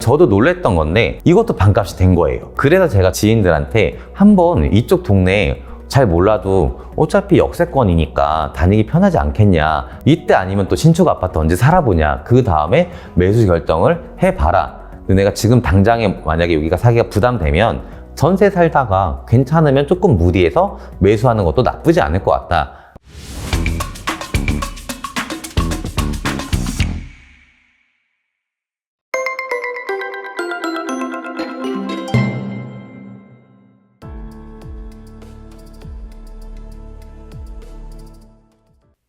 저도 놀랬던 건데 이것도 반값이 된 거예요. 그래서 제가 지인들한테 한번 이쪽 동네에 잘 몰라도 어차피 역세권이니까 다니기 편하지 않겠냐, 이때 아니면 또 신축 아파트 언제 살아보냐, 그 다음에 매수 결정을 해봐라. 내가 지금 당장에 만약에 여기가 사기가 부담되면 전세 살다가 괜찮으면 조금 무리해서 매수하는 것도 나쁘지 않을 것 같다.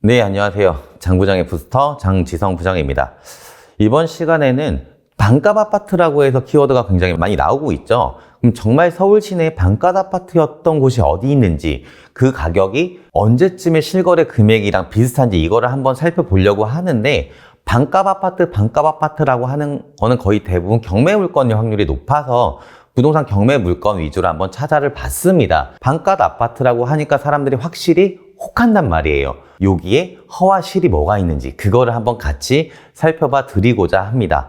네, 안녕하세요. 장부장의 부스터 장지성 부장입니다. 이번 시간에는 반값 아파트라고 해서 키워드가 굉장히 많이 나오고 있죠. 그럼 정말 서울 시내에 반값 아파트였던 곳이 어디 있는지, 그 가격이 언제쯤에 실거래 금액이랑 비슷한지 이거를 한번 살펴보려고 하는데, 반값 아파트라고 하는 거는 거의 대부분 경매 물건일 확률이 높아서 부동산 경매 물건 위주로 한번 찾아를 봤습니다. 반값 아파트라고 하니까 사람들이 확실히 혹한단 말이에요. 여기에 허와 실이 뭐가 있는지 그거를 한번 같이 살펴봐 드리고자 합니다.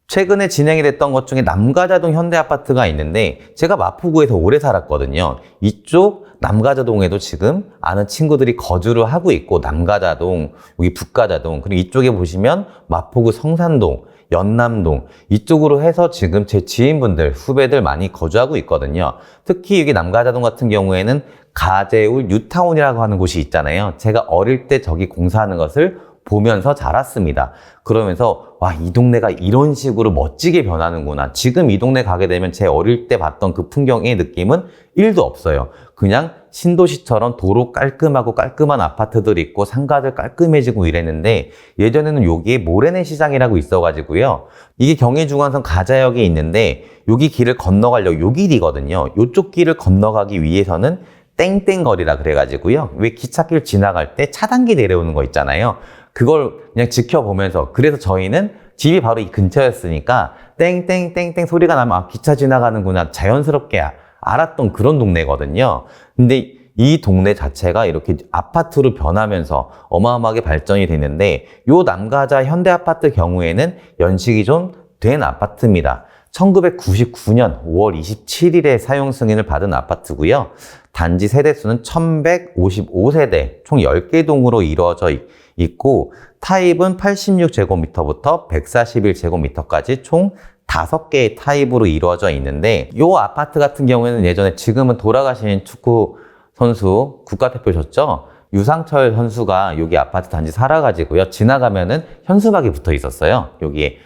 최근에 진행이 됐던 것 중에 남가자동 현대아파트가 있는데, 제가 마포구에서 오래 살았거든요. 이쪽 남가자동에도 지금 아는 친구들이 거주를 하고 있고, 남가자동, 여기 북가자동, 그리고 이쪽에 보시면 마포구 성산동, 연남동, 이쪽으로 해서 지금 제 지인분들, 후배들 많이 거주하고 있거든요. 특히 여기 남가자동 같은 경우에는 가재울 뉴타운이라고 하는 곳이 있잖아요. 제가 어릴 때 저기 공사하는 것을 보면서 자랐습니다. 그러면서 와, 이 동네가 이런 식으로 멋지게 변하는구나. 지금 이 동네 가게 되면 제 어릴 때 봤던 그 풍경의 느낌은 1도 없어요. 그냥 신도시처럼 도로 깔끔하고 깔끔한 아파트들이 있고 상가들 깔끔해지고 이랬는데, 예전에는 여기에 모래내 시장이라고 있어가지고요. 이게 경의중앙선 가자역에 있는데 여기 길을 건너가려고, 요 길이거든요. 요쪽 길을 건너가기 위해서는 땡땡거리라 그래가지고요. 왜 기찻길 지나갈 때 차단기 내려오는 거 있잖아요. 그걸 그냥 지켜보면서, 그래서 저희는 집이 바로 이 근처였으니까 땡땡땡땡 소리가 나면 아, 기차 지나가는구나 자연스럽게 알았던 그런 동네거든요. 근데 이 동네 자체가 이렇게 아파트로 변하면서 어마어마하게 발전이 됐는데, 요 남가자 현대아파트 경우에는 연식이 좀 된 아파트입니다. 1999년 5월 27일에 사용 승인을 받은 아파트고요. 단지 세대수는 1155세대, 총 10개 동으로 이루어져 있고, 타입은 86제곱미터부터 141제곱미터까지 총 5개의 타입으로 이루어져 있는데, 이 아파트 같은 경우에는 예전에, 지금은 돌아가신 축구 선수 국가대표셨죠? 유상철 선수가 여기 아파트 단지 살아가지고요. 지나가면은 현수막이 붙어 있었어요. 여기에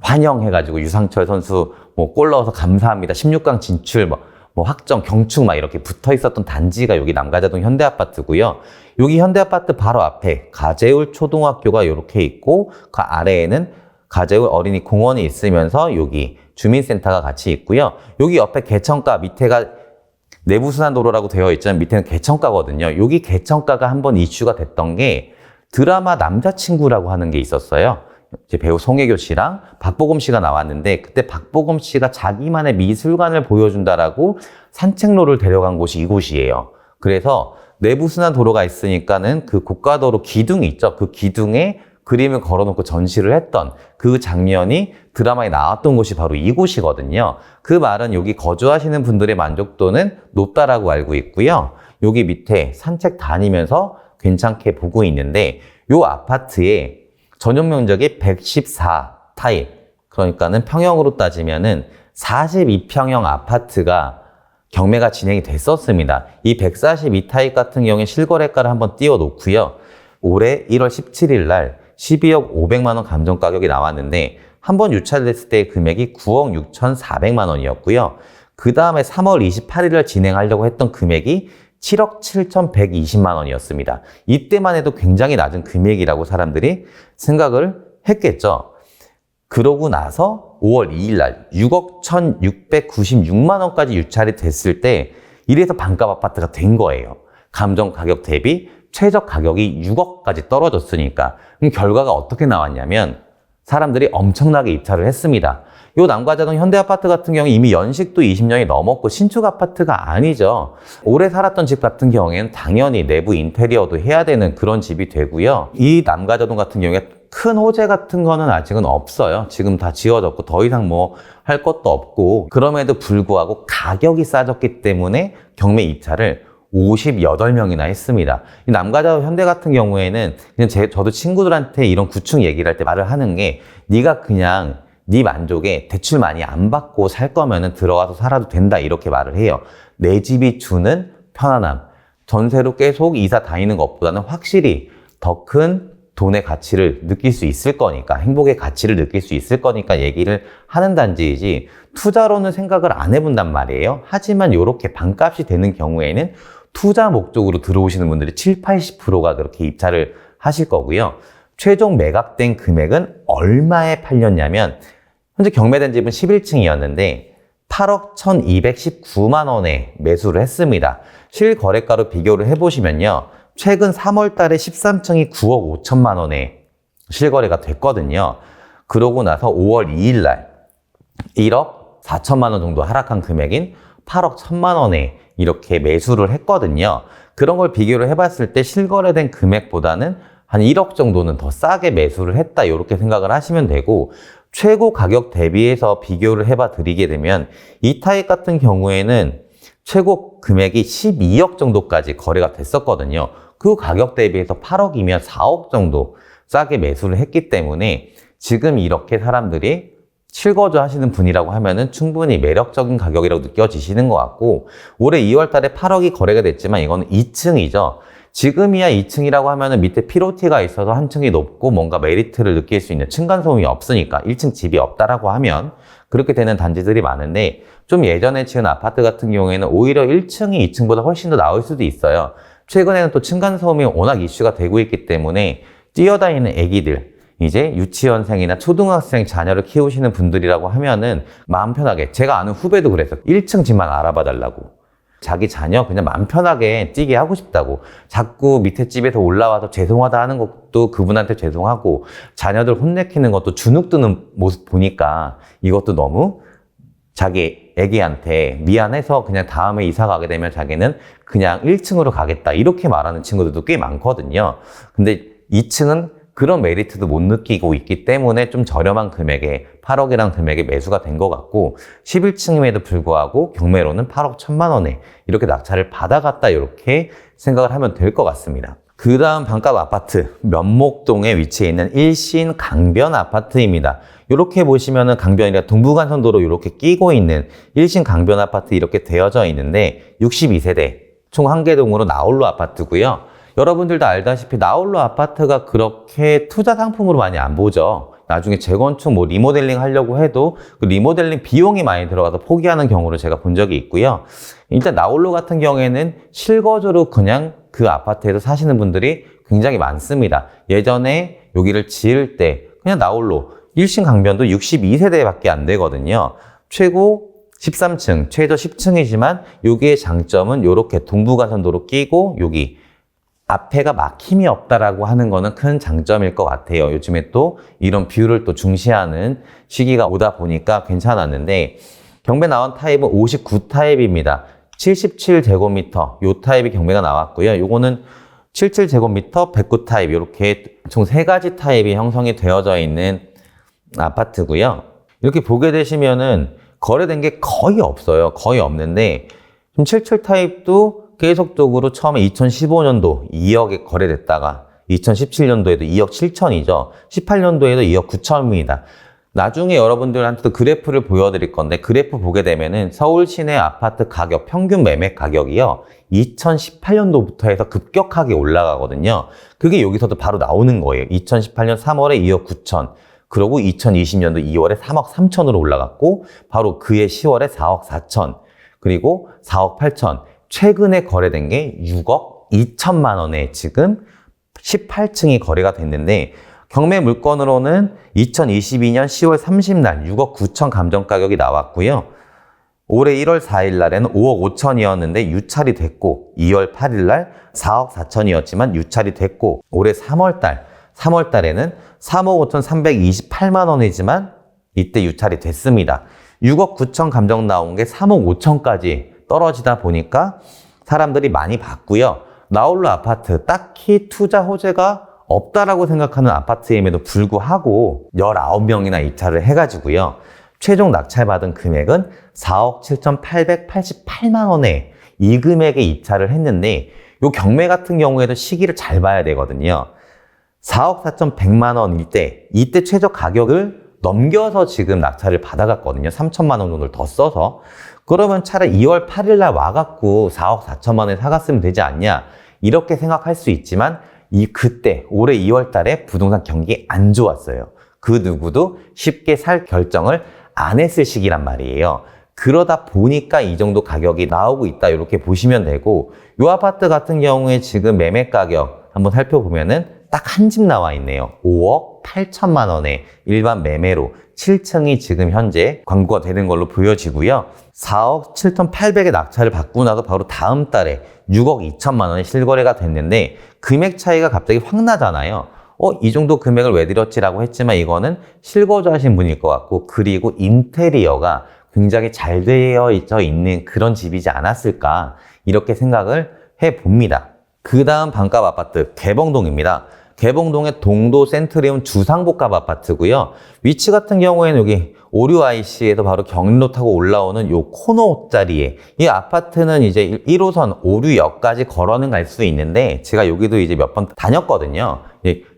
환영해가지고 유상철 선수 골 넣어서 감사합니다, 16강 진출, 확정, 경축 이렇게 붙어 있었던 단지가 여기 남가자동 현대아파트고요. 여기 현대아파트 바로 앞에 가재울 초등학교가 이렇게 있고, 그 아래에는 가재울 어린이 공원이 있으면서 여기 주민센터가 같이 있고요. 여기 옆에 개천가, 밑에가 내부순환도로라고 되어 있지만 밑에는 개천가거든요. 여기 개천가가 한번 이슈가 됐던 게, 드라마 남자친구라고 하는 게 있었어요. 이제 배우 송혜교 씨랑 박보검 씨가 나왔는데, 그때 박보검 씨가 자기만의 미술관을 보여준다라고 산책로를 데려간 곳이 이곳이에요. 그래서 내부순환 도로가 있으니까는 그 고가도로 기둥이 있죠. 그 기둥에 그림을 걸어놓고 전시를 했던 그 장면이 드라마에 나왔던 곳이 바로 이곳이거든요. 그 말은 여기 거주하시는 분들의 만족도는 높다라고 알고 있고요. 여기 밑에 산책 다니면서 괜찮게 보고 있는데, 이 아파트에 전용 면적이 114 타입, 그러니까는 평형으로 따지면은 42평형 아파트가 경매가 진행이 됐었습니다. 이 142 타입 같은 경우에 실거래가를 한번 띄워놓고요. 올해 1월 17일 날 12억 500만 원 감정 가격이 나왔는데, 한번 유찰됐을 때의 금액이 9억 6,400만 원이었고요. 그 다음에 3월 28일 날 진행하려고 했던 금액이 7억 7,120만 원이었습니다. 이때만 해도 굉장히 낮은 금액이라고 사람들이 생각을 했겠죠. 그러고 나서 5월 2일 날 6억 1,696만 원까지 유찰이 됐을 때, 이래서 반값 아파트가 된 거예요. 감정 가격 대비 최저 가격이 6억까지 떨어졌으니까. 그럼 결과가 어떻게 나왔냐면, 사람들이 엄청나게 입찰을 했습니다. 요 남가자동 현대아파트 같은 경우 이미 연식도 20년이 넘었고 신축 아파트가 아니죠. 오래 살았던 집 같은 경우에는 당연히 내부 인테리어도 해야 되는 그런 집이 되고요. 이 남가자동 같은 경우에 큰 호재 같은 거는 아직은 없어요. 지금 다 지어졌고 더 이상 뭐 할 것도 없고, 그럼에도 불구하고 가격이 싸졌기 때문에 경매 입찰을 58명이나 했습니다. 남가자와 현대 같은 경우에는 그냥 저도 친구들한테 이런 구축 얘기를 할 때 말을 하는 게, 네가 그냥 네 만족에 대출 많이 안 받고 살 거면은 들어가서 살아도 된다, 이렇게 말을 해요. 내 집이 주는 편안함, 전세로 계속 이사 다니는 것보다는 확실히 더 큰 돈의 가치를 느낄 수 있을 거니까, 행복의 가치를 느낄 수 있을 거니까 얘기를 하는 단지이지, 투자로는 생각을 안 해본단 말이에요. 하지만 이렇게 반값이 되는 경우에는 투자 목적으로 들어오시는 분들이 70~80%가 그렇게 입찰을 하실 거고요. 최종 매각된 금액은 얼마에 팔렸냐면, 현재 경매된 집은 11층이었는데 8억 1219만 원에 매수를 했습니다. 실거래가로 비교를 해보시면요, 최근 3월 달에 13층이 9억 5천만 원에 실거래가 됐거든요. 그러고 나서 5월 2일 날 1억 4천만 원 정도 하락한 금액인 8억 1천만 원에 이렇게 매수를 했거든요. 그런 걸 비교를 해봤을 때 실거래된 금액보다는 한 1억 정도는 더 싸게 매수를 했다, 이렇게 생각을 하시면 되고, 최고 가격 대비해서 비교를 해봐 드리게 되면 이 타입 같은 경우에는 최고 금액이 12억 정도까지 거래가 됐었거든요. 그 가격 대비해서 8억이면 4억 정도 싸게 매수를 했기 때문에 지금 이렇게 사람들이 실거주 하시는 분이라고 하면은 충분히 매력적인 가격이라고 느껴지시는 것 같고, 올해 2월 달에 8억이 거래가 됐지만 이거는 2층이죠. 지금이야 2층이라고 하면은 밑에 피로티가 있어서 한 층이 높고 뭔가 메리트를 느낄 수 있는 층간소음이 없으니까 1층 집이 없다라고 하면 그렇게 되는 단지들이 많은데, 좀 예전에 지은 아파트 같은 경우에는 오히려 1층이 2층보다 훨씬 더 나을 수도 있어요. 최근에는 또 층간소음이 워낙 이슈가 되고 있기 때문에 뛰어다니는 애기들, 이제 유치원생이나 초등학생 자녀를 키우시는 분들이라고 하면은 마음 편하게, 제가 아는 후배도 그랬어요. 1층 집만 알아봐 달라고. 자기 자녀 그냥 마음 편하게 뛰게 하고 싶다고. 자꾸 밑에 집에서 올라와서 죄송하다 하는 것도 그분한테 죄송하고, 자녀들 혼내키는 것도 주눅 드는 모습 보니까 이것도 너무 자기 애기한테 미안해서 그냥 다음에 이사 가게 되면 자기는 그냥 1층으로 가겠다, 이렇게 말하는 친구들도 꽤 많거든요. 근데 2층은 그런 메리트도 못 느끼고 있기 때문에 좀 저렴한 금액에 8억이라는 금액에 매수가 된 것 같고, 11층임에도 불구하고 경매로는 8억 1천만 원에 이렇게 낙찰을 받아갔다, 이렇게 생각을 하면 될 것 같습니다. 그 다음 반값 아파트, 면목동에 위치해 있는 일신 강변 아파트입니다. 이렇게 보시면은 강변이라 동부간선도로 이렇게 끼고 있는 일신 강변 아파트 이렇게 되어져 있는데 62세대 총 1개동으로 나홀로 아파트고요. 여러분들도 알다시피 나홀로 아파트가 그렇게 투자 상품으로 많이 안 보죠. 나중에 재건축 뭐 리모델링 하려고 해도 그 리모델링 비용이 많이 들어가서 포기하는 경우를 제가 본 적이 있고요. 일단 나홀로 같은 경우에는 실거주로 그냥 그 아파트에서 사시는 분들이 굉장히 많습니다. 예전에 여기를 지을 때 그냥 나홀로 일신 강변도 62세대밖에 안 되거든요. 최고 13층, 최저 10층이지만 여기의 장점은 이렇게 동부간선도로 끼고 여기 앞에가 막힘이 없다라고 하는 거는 큰 장점일 것 같아요. 요즘에 또 이런 뷰를 또 중시하는 시기가 오다 보니까 괜찮았는데, 경매 나온 타입은 59타입입니다. 77제곱미터 요 타입이 경매가 나왔고요. 요거는 77제곱미터 109타입 이렇게 총 3가지 타입이 형성이 되어져 있는 아파트고요. 이렇게 보게 되시면은 거래된 게 거의 없어요. 거의 없는데, 좀 77타입도 계속적으로 처음에 2015년도 2억에 거래됐다가 2017년도에도 2억 7천이죠. 18년도에도 2억 9천입니다. 나중에 여러분들한테도 그래프를 보여드릴 건데, 그래프 보게 되면은 서울 시내 아파트 가격, 평균 매매 가격이요, 2018년도부터 해서 급격하게 올라가거든요. 그게 여기서도 바로 나오는 거예요. 2018년 3월에 2억 9천, 그리고 2020년도 2월에 3억 3천으로 올라갔고, 바로 그해 10월에 4억 4천, 그리고 4억 8천, 최근에 거래된 게 6억 2천만 원에 지금 18층이 거래가 됐는데, 경매 물건으로는 2022년 10월 30날 6억 9천 감정 가격이 나왔고요. 올해 1월 4일 날에는 5억 5천이었는데 유찰이 됐고, 2월 8일 날 4억 4천이었지만 유찰이 됐고, 올해 3월 달에는 3억 5천 328만 원이지만 이때 유찰이 됐습니다. 6억 9천 감정 나온 게 3억 5천까지 떨어지다 보니까 사람들이 많이 봤고요. 나홀로 아파트 딱히 투자 호재가 없다라고 생각하는 아파트임에도 불구하고 19명이나 입찰을 해가지고요. 최종 낙찰받은 금액은 4억 7,888만 원에 이 금액에 입찰을 했는데 이 경매 같은 경우에도 시기를 잘 봐야 되거든요. 4억 4,100만 원일 때 이때 최저 가격을 넘겨서 지금 낙찰을 받아갔거든요. 3천만 원 정도를 더 써서. 그러면 차라리 2월 8일 날 와갖고 4억 4천만 원에 사갔으면 되지 않냐 이렇게 생각할 수 있지만 그때 올해 2월 달에 부동산 경기 안 좋았어요. 그 누구도 쉽게 살 결정을 안 했을 시기란 말이에요. 그러다 보니까 이 정도 가격이 나오고 있다 이렇게 보시면 되고, 이 아파트 같은 경우에 지금 매매 가격 한번 살펴보면은 딱 한 집 나와 있네요. 5억 8천만 원에 일반 매매로 7층이 지금 현재 광고가 되는 걸로 보여지고요. 4억 7,800에 낙찰을 받고 나서 바로 다음 달에 6억 2천만 원에 실거래가 됐는데 금액 차이가 갑자기 확 나잖아요. 이 정도 금액을 왜 드렸지라고 했지만 이거는 실거주하신 분일 것 같고, 그리고 인테리어가 굉장히 잘 되어져 있는 그런 집이지 않았을까 이렇게 생각을 해봅니다. 그 다음 반값 아파트 개봉동입니다. 개봉동의 동도 센트리움 주상복합 아파트고요. 위치 같은 경우에는 여기 오류 IC에서 바로 경인로 타고 올라오는 요 코너 자리에, 이 아파트는 이제 1호선 오류역까지 걸어는 갈 수 있는데 제가 여기도 이제 몇 번 다녔거든요.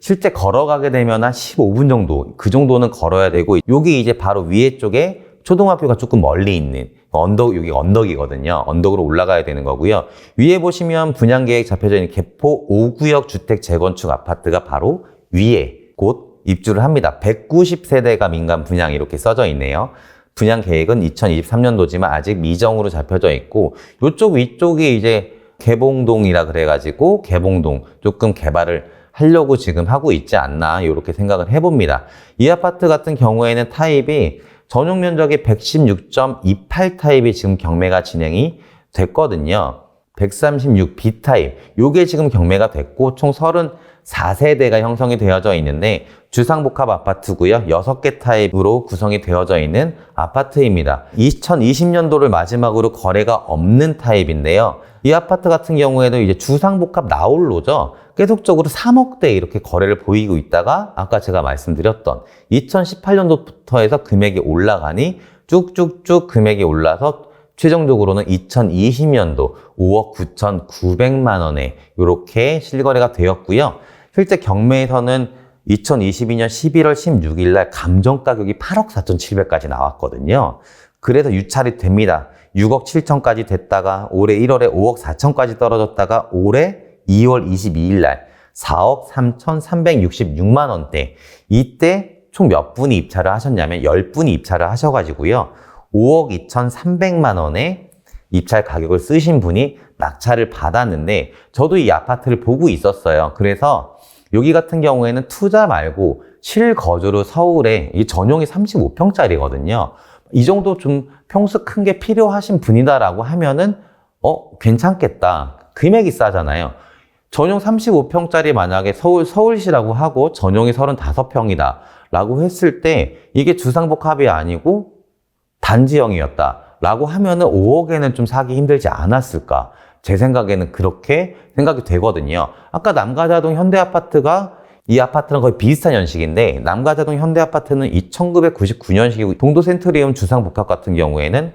실제 걸어가게 되면 한 15분 정도, 그 정도는 걸어야 되고, 여기 이제 바로 위에 쪽에 초등학교가 조금 멀리 있는 여기 언덕이거든요. 언덕으로 올라가야 되는 거고요. 위에 보시면 분양계획 잡혀져 있는 개포 5구역 주택 재건축 아파트가 바로 위에 곧 입주를 합니다. 190세대가 민간 분양 이렇게 써져 있네요. 분양 계획은 2023년도지만 아직 미정으로 잡혀져 있고, 이쪽 위쪽이 이제 개봉동이라 그래가지고 개봉동 조금 개발을 하려고 지금 하고 있지 않나 이렇게 생각을 해봅니다. 이 아파트 같은 경우에는 타입이 전용 면적이 116.28 타입이 지금 경매가 진행이 됐거든요. 136 B 타입, 요게 지금 경매가 됐고 총 34세대가 형성이 되어져 있는데 주상복합 아파트고요. 6개 타입으로 구성이 되어져 있는 아파트입니다. 2020년도를 마지막으로 거래가 없는 타입인데요. 이 아파트 같은 경우에도 이제 주상복합 나홀로죠. 계속적으로 3억대 이렇게 거래를 보이고 있다가 아까 제가 말씀드렸던 2018년도부터 해서 금액이 올라가니 쭉쭉쭉 금액이 올라서 최종적으로는 2020년도 5억 9,900만 원에 이렇게 실거래가 되었고요. 실제 경매에서는 2022년 11월 16일 날 감정 가격이 8억 4,700까지 나왔거든요. 그래서 유찰이 됩니다. 6억 7천까지 됐다가 올해 1월에 5억 4천까지 떨어졌다가 올해 2월 22일 날 4억 3,366만 원대. 이때 총 몇 분이 입찰을 하셨냐면 10분이 입찰을 하셔가지고요. 5억 2,300만 원에 입찰 가격을 쓰신 분이 낙찰을 받았는데 저도 이 아파트를 보고 있었어요. 그래서 여기 같은 경우에는 투자 말고 실거주로 서울에 이 전용이 35평짜리거든요. 이 정도 좀 평수 큰 게 필요하신 분이다라고 하면은 괜찮겠다. 금액이 싸잖아요. 전용 35평짜리 만약에 서울시라고 하고 전용이 35평이다 라고 했을 때 이게 주상복합이 아니고 단지형이었다 라고 하면은 5억에는 좀 사기 힘들지 않았을까. 제 생각에는 그렇게 생각이 되거든요. 아까 남가자동 현대아파트가 이 아파트랑 거의 비슷한 연식인데 남가자동 현대아파트는 1999년식이고 동도센트리움 주상복합 같은 경우에는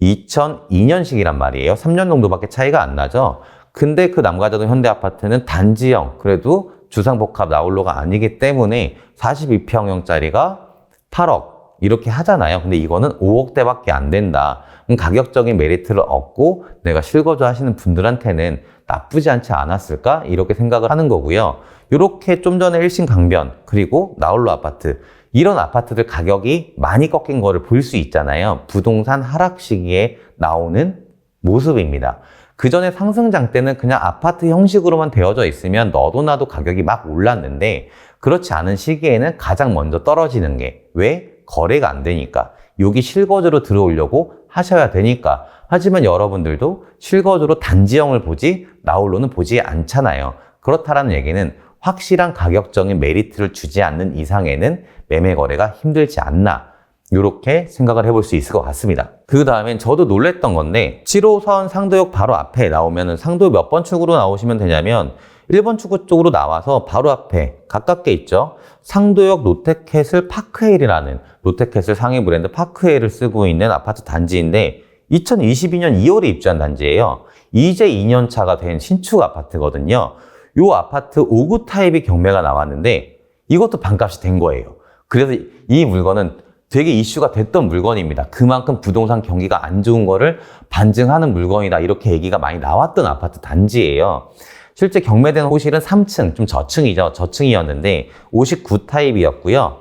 2002년식이란 말이에요. 3년 정도밖에 차이가 안 나죠. 근데 그 남가자동 현대아파트는 단지형, 그래도 주상복합 나홀로가 아니기 때문에 42평형짜리가 8억 이렇게 하잖아요. 근데 이거는 5억대밖에 안 된다. 가격적인 메리트를 얻고 내가 실거주 하시는 분들한테는 나쁘지 않지 않았을까? 이렇게 생각을 하는 거고요. 이렇게 좀 전에 일신강변 그리고 나홀로 아파트, 이런 아파트들 가격이 많이 꺾인 거를 볼 수 있잖아요. 부동산 하락 시기에 나오는 모습입니다. 그 전에 상승장 때는 그냥 아파트 형식으로만 되어져 있으면 너도 나도 가격이 막 올랐는데 그렇지 않은 시기에는 가장 먼저 떨어지는 게 왜? 거래가 안 되니까. 여기 실거주로 들어오려고 하셔야 되니까. 하지만 여러분들도 실거주로 단지형을 보지 나홀로는 보지 않잖아요. 그렇다라는 얘기는 확실한 가격적인 메리트를 주지 않는 이상에는 매매 거래가 힘들지 않나, 이렇게 생각을 해볼 수 있을 것 같습니다. 그 다음엔 저도 놀랬던 건데 7호선 상도역 바로 앞에 나오면은 상도 몇 번 출구로 나오시면 되냐면 1번 출구 쪽으로 나와서 바로 앞에 가깝게 있죠. 상도역 롯데캐슬 파크힐이라는 롯데캐슬 상해 브랜드 파크힐을 쓰고 있는 아파트 단지인데 2022년 2월에 입주한 단지예요. 이제 2년 차가 된 신축 아파트거든요. 이 아파트 5구 타입이 경매가 나왔는데 이것도 반값이 된 거예요. 그래서 이 물건은 되게 이슈가 됐던 물건입니다. 그만큼 부동산 경기가 안 좋은 거를 반증하는 물건이다. 이렇게 얘기가 많이 나왔던 아파트 단지예요. 실제 경매된 호실은 3층, 좀 저층이죠. 저층이었는데 59 타입이었고요.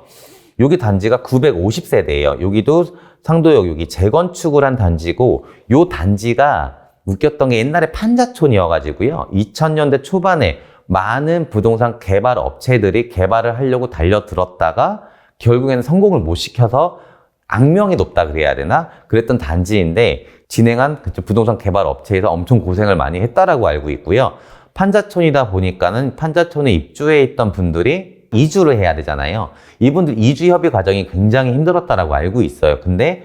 여기 단지가 950세대예요. 여기도 상도역 여기 재건축을 한 단지고 요 단지가 웃겼던 게 옛날에 판자촌이어가지고요. 2000년대 초반에 많은 부동산 개발 업체들이 개발을 하려고 달려들었다가 결국에는 성공을 못 시켜서 악명이 높다 그래야 되나? 그랬던 단지인데 진행한 부동산 개발 업체에서 엄청 고생을 많이 했다라고 알고 있고요. 판자촌이다 보니까는 판자촌에 입주해 있던 분들이 이주를 해야 되잖아요. 이분들 이주 협의 과정이 굉장히 힘들었다라고 알고 있어요. 근데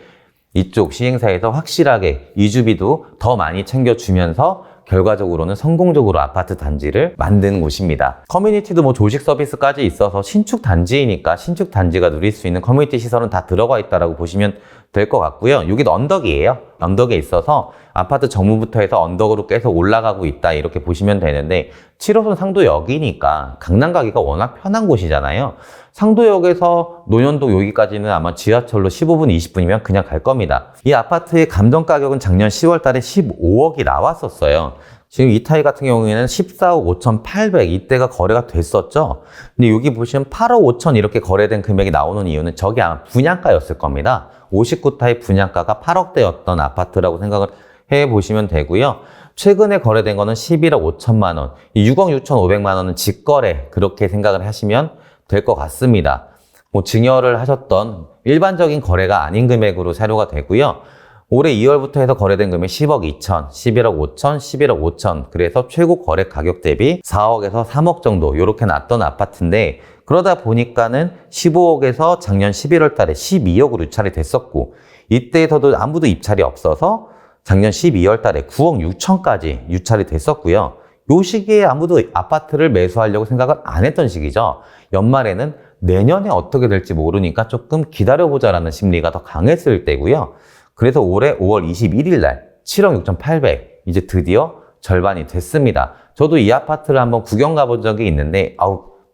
이쪽 시행사에서 확실하게 이주비도 더 많이 챙겨주면서 결과적으로는 성공적으로 아파트 단지를 만든 곳입니다. 커뮤니티도 뭐 조식 서비스까지 있어서 신축 단지이니까 신축 단지가 누릴 수 있는 커뮤니티 시설은 다 들어가 있다라고 보시면 될 것 같고요. 여기도 언덕이에요. 언덕에 있어서 아파트 정문부터 해서 언덕으로 계속 올라가고 있다 이렇게 보시면 되는데 7호선 상도역이니까 강남 가기가 워낙 편한 곳이잖아요. 상도역에서 논현동 여기까지는 아마 지하철로 15분, 20분이면 그냥 갈 겁니다. 이 아파트의 감정 가격은 작년 10월 달에 15억이 나왔었어요. 지금 이 타입 같은 경우에는 14억 5,800 이때가 거래가 됐었죠. 근데 여기 보시면 8억 5천 이렇게 거래된 금액이 나오는 이유는 저게 아마 분양가였을 겁니다. 59 타입 분양가가 8억대였던 아파트라고 생각을 해보시면 되고요. 최근에 거래된 거는 11억 5천만 원, 6억 6,500만 원은 직거래 그렇게 생각을 하시면 될 것 같습니다. 뭐 증여를 하셨던 일반적인 거래가 아닌 금액으로 사료가 되고요. 올해 2월부터 해서 거래된 금액이 10억 2천, 11억 5천, 11억 5천 그래서 최고 거래 가격 대비 4억에서 3억 정도 이렇게 났던 아파트인데 그러다 보니까는 15억에서 작년 11월 달에 12억으로 유찰이 됐었고 이때에서도 아무도 입찰이 없어서 작년 12월 달에 9억 6천까지 유찰이 됐었고요. 요 시기에 아무도 아파트를 매수하려고 생각을 안 했던 시기죠. 연말에는 내년에 어떻게 될지 모르니까 조금 기다려보자라는 심리가 더 강했을 때고요. 그래서 올해 5월 21일 날 7억 6,800 이제 드디어 절반이 됐습니다. 저도 이 아파트를 한번 구경 가본 적이 있는데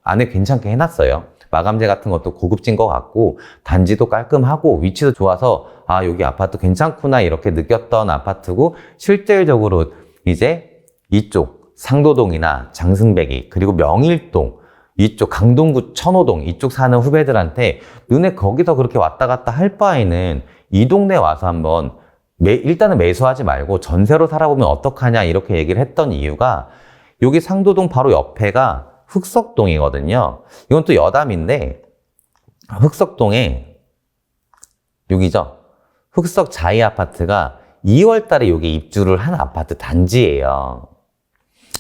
안에 괜찮게 해놨어요. 마감재 같은 것도 고급진 것 같고 단지도 깔끔하고 위치도 좋아서 여기 아파트 괜찮구나 이렇게 느꼈던 아파트고 실질적으로 이제 이쪽 상도동이나 장승배기 그리고 명일동 이쪽 강동구 천호동 이쪽 사는 후배들한테 너네 거기서 그렇게 왔다 갔다 할 바에는 이 동네 와서 한번 일단은 매수하지 말고 전세로 살아보면 어떡하냐 이렇게 얘기를 했던 이유가 여기 상도동 바로 옆에가 흑석동이거든요. 이건 또 여담인데 흑석동에 여기죠. 흑석 자이 아파트가 2월 달에 여기 입주를 한 아파트 단지예요.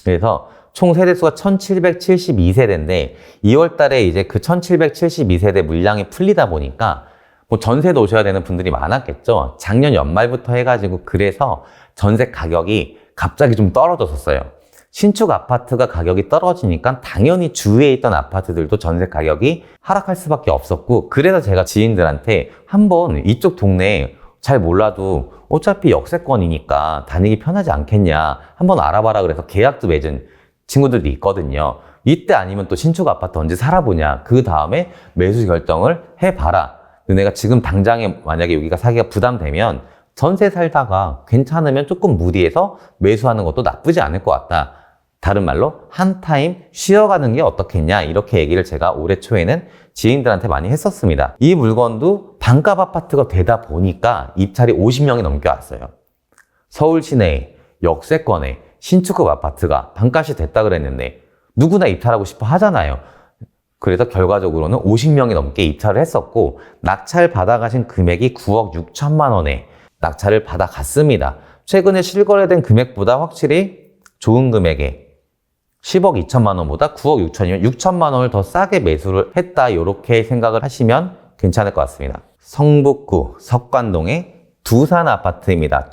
그래서 총 세대수가 1772세대인데 2월 달에 이제 그 1772세대 물량이 풀리다 보니까 뭐 전세도 오셔야 되는 분들이 많았겠죠. 작년 연말부터 해가지고 그래서 전세 가격이 갑자기 좀 떨어졌었어요. 신축 아파트가 가격이 떨어지니까 당연히 주위에 있던 아파트들도 전세 가격이 하락할 수밖에 없었고 그래서 제가 지인들한테 한번 이쪽 동네에 잘 몰라도 어차피 역세권이니까 다니기 편하지 않겠냐 한번 알아봐라 그래서 계약도 맺은 친구들도 있거든요. 이때 아니면 또 신축 아파트 언제 살아보냐 그 다음에 매수 결정을 해봐라. 너네가 지금 당장에 만약에 여기가 사기가 부담되면 전세 살다가 괜찮으면 조금 무리해서 매수하는 것도 나쁘지 않을 것 같다. 다른 말로 한 타임 쉬어가는 게 어떻겠냐 이렇게 얘기를 제가 올해 초에는 지인들한테 많이 했었습니다. 이 물건도 반값 아파트가 되다 보니까 입찰이 50명이 넘게 왔어요. 서울 시내에 역세권에 신축급 아파트가 반값이 됐다 그랬는데 누구나 입찰하고 싶어 하잖아요. 그래서 결과적으로는 50명이 넘게 입찰을 했었고 낙찰 받아가신 금액이 9억 6천만 원에 낙찰을 받아갔습니다. 최근에 실거래된 금액보다 확실히 좋은 금액에 10억 2천만 원보다 9억 6천이면 6천만 원을 더 싸게 매수를 했다 이렇게 생각을 하시면 괜찮을 것 같습니다. 성북구 석관동의 두산 아파트입니다.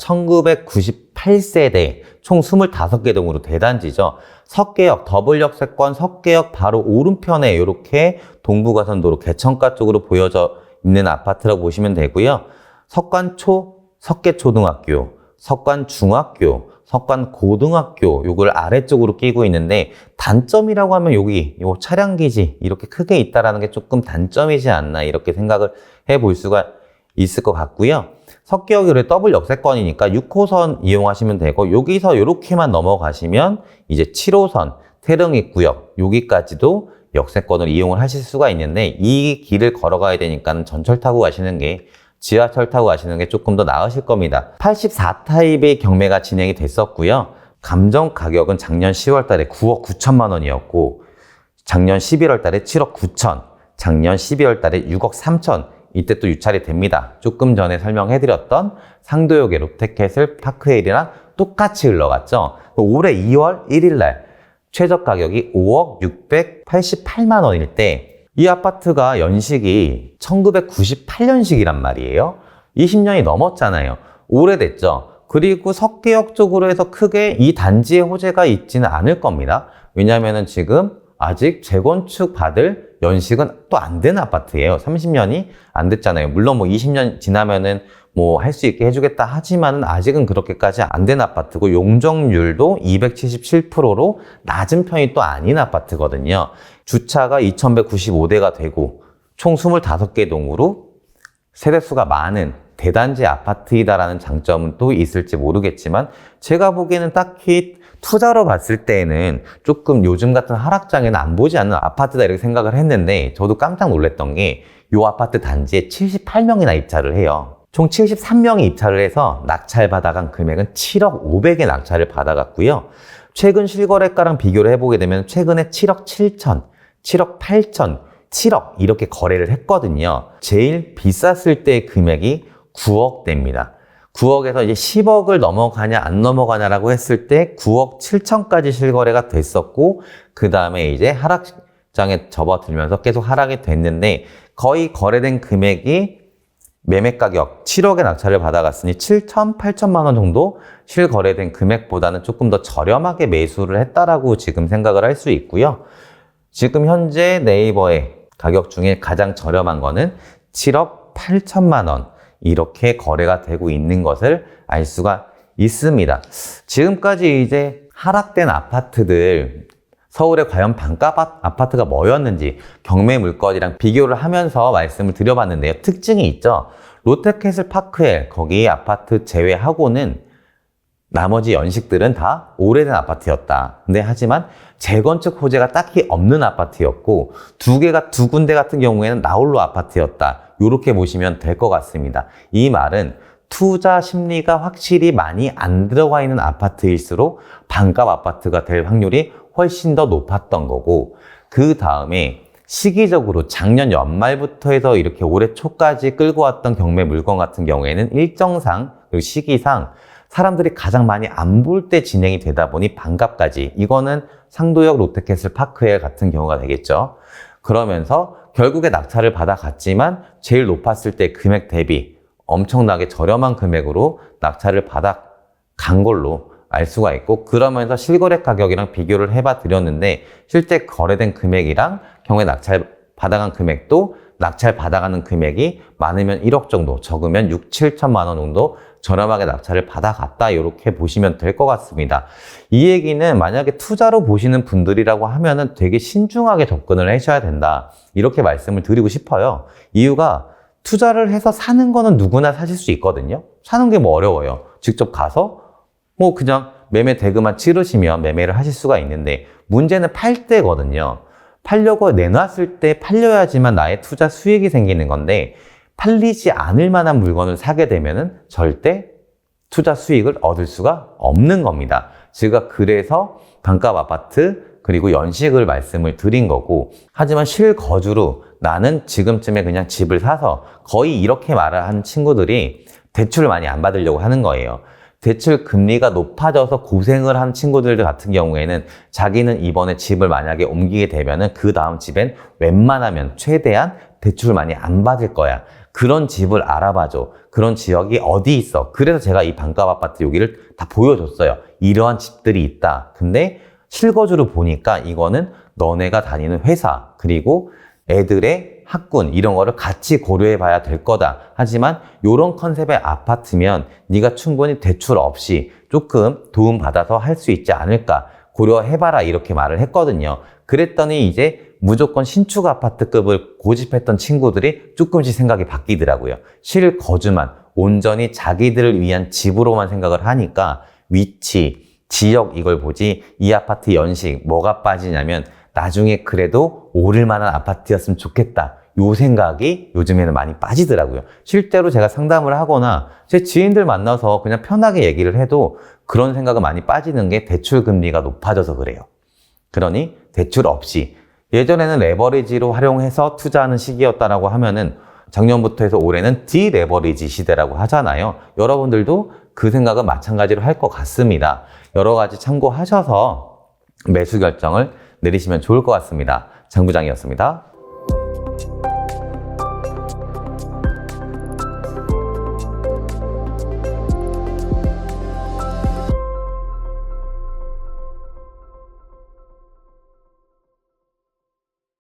8세대, 총 25개 동으로 대단지죠. 석계역, 더블 역세권, 석계역 바로 오른편에 이렇게 동부가선도로 개천가 쪽으로 보여져 있는 아파트라고 보시면 되고요. 석관초, 석계초등학교, 석관중학교, 석관고등학교 요걸 아래쪽으로 끼고 있는데 단점이라고 하면 여기 요 차량기지 이렇게 크게 있다라는 게 조금 단점이지 않나 이렇게 생각을 해볼 수가 있을 것 같고요. 석계역이 더블 역세권이니까 6호선 이용하시면 되고 여기서 이렇게만 넘어가시면 이제 7호선 태릉입구역 여기까지도 역세권을 이용을 하실 수가 있는데 이 길을 걸어가야 되니까 전철 타고 가시는 게 지하철 타고 가시는 게 조금 더 나으실 겁니다. 84타입의 경매가 진행이 됐었고요. 감정 가격은 작년 10월 달에 9억 9천만 원이었고 작년 11월 달에 7억 9천, 작년 12월 달에 6억 3천 이때 또 유찰이 됩니다. 조금 전에 설명해드렸던 상도역의 롯데캐슬 파크힐이랑 똑같이 흘러갔죠. 올해 2월 1일 날 최저 가격이 5억 688만 원일 때 이 아파트가 연식이 1998년식이란 말이에요. 20년이 넘었잖아요. 오래됐죠. 그리고 석계역 쪽으로 해서 크게 이 단지의 호재가 있지는 않을 겁니다. 왜냐하면 지금 아직 재건축 받을 연식은 또 안 된 아파트예요. 30년이 안 됐잖아요. 물론 20년 지나면은 할 수 있게 해주겠다 하지만은 아직은 그렇게까지 안 된 아파트고 용적률도 277%로 낮은 편이 또 아닌 아파트거든요. 주차가 2195대가 되고 총 25개 동으로 세대수가 많은 대단지 아파트이다라는 장점은 또 있을지 모르겠지만 제가 보기에는 딱히 투자로 봤을 때에는 조금 요즘 같은 하락장에는 안 보지 않는 아파트다 이렇게 생각을 했는데 저도 깜짝 놀랐던 게 이 아파트 단지에 78명이나 입찰을 해요. 총 73명이 입찰을 해서 낙찰 받아간 금액은 7억 500에 낙찰을 받아갔고요. 최근 실거래가랑 비교를 해보게 되면 최근에 7억 7천, 7억 8천, 7억 이렇게 거래를 했거든요. 제일 비쌌을 때 금액이 9억대입니다. 9억에서 이제 10억을 넘어가냐 안 넘어가냐라고 했을 때 9억 7천까지 실거래가 됐었고 그 다음에 이제 하락장에 접어들면서 계속 하락이 됐는데 거의 거래된 금액이 매매 가격 7억에 낙찰을 받아갔으니 7천, 8천만 원 정도 실거래된 금액보다는 조금 더 저렴하게 매수를 했다라고 지금 생각을 할 수 있고요. 지금 현재 네이버의 가격 중에 가장 저렴한 거는 7억 8천만 원 이렇게 거래가 되고 있는 것을 알 수가 있습니다. 지금까지 이제 하락된 아파트들 서울에 과연 반가 아파트가 뭐였는지 경매 물건이랑 비교를 하면서 말씀을 드려봤는데요. 특징이 있죠. 롯데캐슬 파크힐 거기 아파트 제외하고는 나머지 연식들은 다 오래된 아파트였다. 근데 하지만 재건축 호재가 딱히 없는 아파트였고 두 군데 같은 경우에는 나홀로 아파트였다. 이렇게 보시면 될 것 같습니다. 이 말은 투자 심리가 확실히 많이 안 들어가 있는 아파트일수록 반값 아파트가 될 확률이 훨씬 더 높았던 거고 그 다음에 시기적으로 작년 연말부터 해서 이렇게 올해 초까지 끌고 왔던 경매 물건 같은 경우에는 일정상 그리고 시기상 사람들이 가장 많이 안 볼 때 진행이 되다 보니 반값까지 이거는 상도역 롯데캐슬 파크힐 같은 경우가 되겠죠. 그러면서 결국에 낙찰을 받아갔지만 제일 높았을 때 금액 대비 엄청나게 저렴한 금액으로 낙찰을 받아간 걸로 알 수가 있고 그러면서 실거래 가격이랑 비교를 해봐 드렸는데 실제 거래된 금액이랑 경매 낙찰 받아간 금액도 낙찰 받아가는 금액이 많으면 1억 정도 적으면 6, 7천만 원 정도 저렴하게 낙찰을 받아갔다 이렇게 보시면 될 것 같습니다. 이 얘기는 만약에 투자로 보시는 분들이라고 하면은 되게 신중하게 접근을 하셔야 된다 이렇게 말씀을 드리고 싶어요. 이유가 투자를 해서 사는 거는 누구나 사실 수 있거든요. 사는 게 어려워요. 직접 가서 그냥 매매 대금만 치르시면 매매를 하실 수가 있는데 문제는 팔 때거든요. 팔려고 내놨을 때 팔려야지만 나의 투자 수익이 생기는 건데 팔리지 않을 만한 물건을 사게 되면은 절대 투자 수익을 얻을 수가 없는 겁니다. 제가 그래서 반값 아파트 그리고 연식을 말씀을 드린 거고 하지만 실거주로 나는 지금쯤에 그냥 집을 사서 거의 이렇게 말을 하는 친구들이 대출을 많이 안 받으려고 하는 거예요. 대출 금리가 높아져서 고생을 한 친구들 같은 경우에는 자기는 이번에 집을 만약에 옮기게 되면은 그 다음 집엔 웬만하면 최대한 대출을 많이 안 받을 거야. 그런 집을 알아봐줘. 그런 지역이 어디 있어. 그래서 제가 이 반값 아파트 여기를 다 보여줬어요. 이러한 집들이 있다. 근데 실거주를 보니까 이거는 너네가 다니는 회사 그리고 애들의 학군 이런 거를 같이 고려해 봐야 될 거다. 하지만 이런 컨셉의 아파트면 네가 충분히 대출 없이 조금 도움받아서 할 수 있지 않을까 고려해봐라 이렇게 말을 했거든요. 그랬더니 이제 무조건 신축 아파트급을 고집했던 친구들이 조금씩 생각이 바뀌더라고요. 실거주만 온전히 자기들을 위한 집으로만 생각을 하니까 위치, 지역 이걸 보지 이 아파트 연식 뭐가 빠지냐면 나중에 그래도 오를 만한 아파트였으면 좋겠다. 요 생각이 요즘에는 많이 빠지더라고요. 실제로 제가 상담을 하거나 제 지인들 만나서 그냥 편하게 얘기를 해도 그런 생각은 많이 빠지는 게 대출 금리가 높아져서 그래요. 그러니 대출 없이 예전에는 레버리지로 활용해서 투자하는 시기였다라고 하면은 작년부터 해서 올해는 디레버리지 시대라고 하잖아요. 여러분들도 그 생각은 마찬가지로 할 것 같습니다. 여러 가지 참고하셔서 매수 결정을 내리시면 좋을 것 같습니다. 장 부장이었습니다.